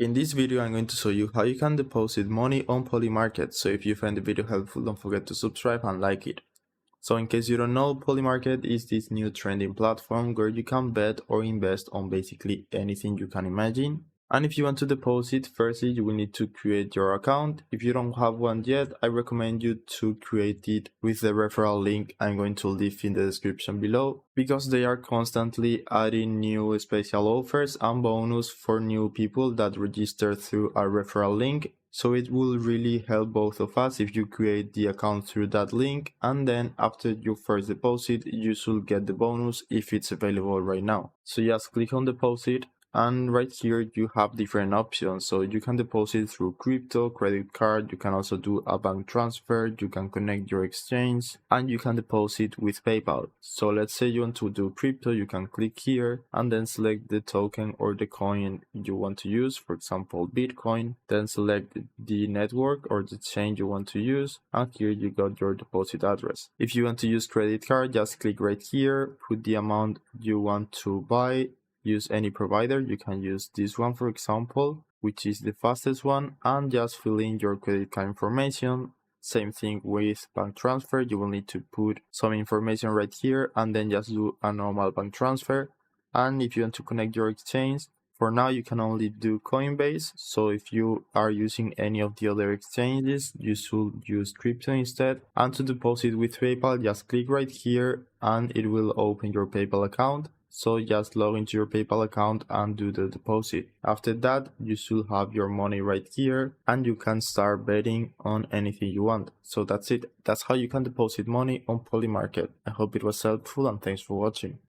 In this video, I'm going to show you how you can deposit money on Polymarket. So if you find the video helpful, don't forget to subscribe and like it. So in case you don't know, Polymarket is this new trending platform where you can bet or invest on basically anything you can imagine. And if you want to deposit, firstly, you will need to create your account. If you don't have one yet, I recommend you to create it with the referral link I'm going to leave in the description below, because they are constantly adding new special offers and bonus for new people that register through a referral link. So it will really help both of us if you create the account through that link, and then after your first deposit, you should get the bonus if it's available right now. So just click on deposit. And right here you have different options. So you can deposit through crypto, credit card, you can also do a bank transfer, you can connect your exchange, and you can deposit with PayPal. So let's say you want to do crypto, you can click here and then select the token or the coin you want to use, for example Bitcoin, then select the network or the chain you want to use, and here you got your deposit address. If you want to use credit card, just click right here, put the amount you want to buy, use any provider. You can use this one, for example, which is the fastest one, and just fill in your credit card information. Same thing with bank transfer, you will need to put some information right here and then just do a normal bank transfer. And if you want to connect your exchange, for now you can only do Coinbase, so if you are using any of the other exchanges, you should use crypto instead. And to deposit with PayPal, just click right here and it will open your PayPal account. So just log into your PayPal account and do the deposit. After that, you should have your money right here and you can start betting on anything you want. So that's it. That's how you can deposit money on Polymarket. I hope it was helpful and thanks for watching.